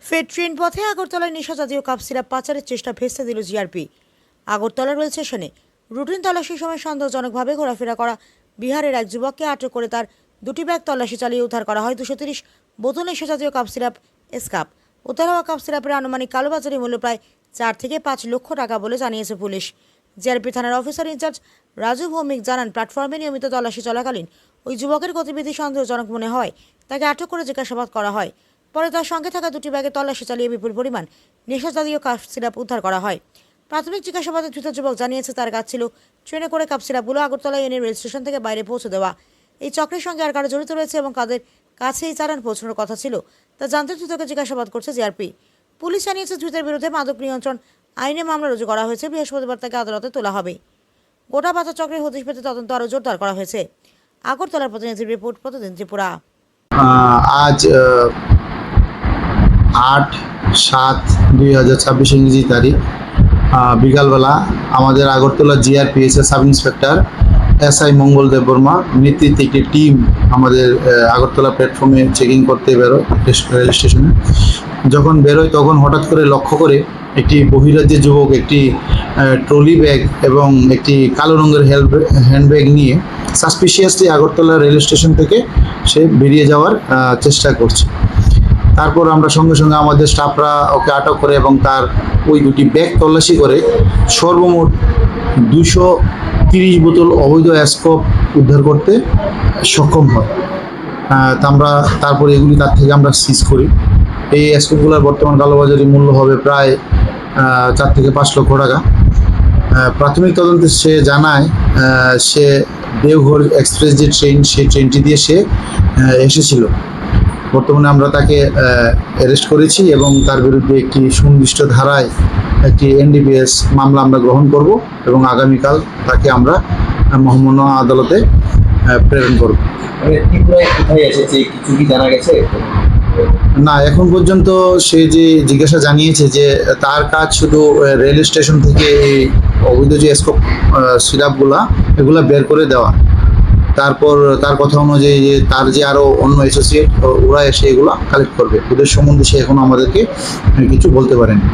ফের ট্রেন পথে আগরতলায় নেশাজাতীয় কাপ সিরাপ পাচারের চেষ্টা ভেস্তে দিল জিআরপি। আগরতলা রেল স্টেশনে রুটিন তল্লাশির সময় সন্দেহজনকভাবে ঘোরাফেরা করা বিহারের এক যুবককে আটক করে তার দুটি ব্যাগ তল্লাশি চালিয়ে উদ্ধার করা হয় 230 বোতল নেশাজাতীয় কাপ সিরাপ এসকাপ। উদ্ধার হওয়া কাপ সিরাপের আনুমানিক কালোবাজারি মূল্য প্রায় 4 থেকে 5 লক্ষ টাকা বলে জানিয়েছে পুলিশ। জিআরপি থানার অফিসার ইনচার্জ রাজু ভৌমিক জানান, প্ল্যাটফর্মে নিয়মিত তল্লাশি চলাকালীন ওই যুবকের গতিবিধি সন্দেহজনক মনে হয় তাকে আটক করে জিজ্ঞাসাবাদ করা হয়। পরে তার সঙ্গে থাকা দুটি ব্যাগে তল্লাশি চালিয়ে বিপুল পরিমাণ নেশাজাতীয় কাপ সিরাপ উদ্ধার করা হয়। প্রাথমিক জিজ্ঞাসাবাদে ধৃত যুবক জানিয়েছে তার কাজ ছিল ট্রেনে করে কাপ সিরাপগুলো আগরতলায় এনে রেল স্টেশন থেকে বাইরে পৌঁছে দেওয়া। এই চক্রের সঙ্গে আর কারা জড়িত রয়েছে এবং কাদের কাছে এই চালান পৌঁছানোর কথা ছিল তা জানতে ধৃতকে জিজ্ঞাসাবাদ করছে জিআরপি। পুলিশ জানিয়েছে ধৃতের বিরুদ্ধে মাদক নিয়ন্ত্রণ আইনে মামলা রুজু করা হয়েছে। বৃহস্পতিবার তাকে আদালতে তোলা হবে। গোটা পাচার চক্রের হদিশ পেতে তদন্ত আরও জোরদার করা হয়েছে। আগরতলার প্রতিনিধির রিপোর্ট, প্রতিদিন ত্রিপুরা। আজ 8/7/2026 ইংরেজি তারিখ বিকালবেলা আমাদের Agartala GRPS sub inspector SI মঙ্গল দেববর্মা নেতৃত্বে একটি টিম আমাদের আগরতলা প্ল্যাটফর্মে চেকিং করতে বেরোয় রেল স্টেশনে। যখন বেরোয় তখন হঠাৎ করে লক্ষ্য করে একটি বহিরাজ্যের যুবক একটি ট্রলি ব্যাগ এবং একটি কালো রঙের হ্যান্ডব্যাগ নিয়ে সাসপিশিয়াসলি আগরতলা রেল স্টেশন থেকে সে বেরিয়ে যাওয়ার চেষ্টা করছে। তারপর আমরা সঙ্গে সঙ্গে আমাদের স্টাফরা ওকে আটক করে এবং তার ওই দুটি ব্যাগ তল্লাশি করে সর্বমোট 230 বোতল অবৈধ অ্যাসকপ উদ্ধার করতে সক্ষম হয়। তারপরে এগুলি তার থেকে আমরা সিজ করি। এই অ্যাসকপগুলোর বর্তমান কালোবাজারি মূল্য হবে প্রায় 4 থেকে 5 লক্ষ টাকা। প্রাথমিক তদন্তে সে জানায় সে দেওঘর এক্সপ্রেস যে ট্রেন, সেই ট্রেনটি দিয়ে সে এসেছিল। বর্তমানে আমরা তাকে অ্যারেস্ট করেছি এবং তার বিরুদ্ধে একটি সুনির্দিষ্ট ধারায় একটি NDPS মামলা আমরা গ্রহণ করব এবং আগামীকাল তাকে আমরা মহামান্য আদালতে প্রেরণ করব। কিছু কি জানা গেছে? না, এখন পর্যন্ত সে যে জিজ্ঞাসা জানিয়েছে যে তার কাজ শুধু রেল স্টেশন থেকে এই অবৈধ যে স্কোপ সিরাপগুলা এগুলা বের করে দেওয়া। তারপর তার কথা অনুযায়ী যে তার যে আরও অন্য অ্যাসোসিয়েট ওরা এসে এগুলো কালেক্ট করবে। ওদের সম্বন্ধে সে এখনো আমাদেরকে কিছু বলতে পারেনি।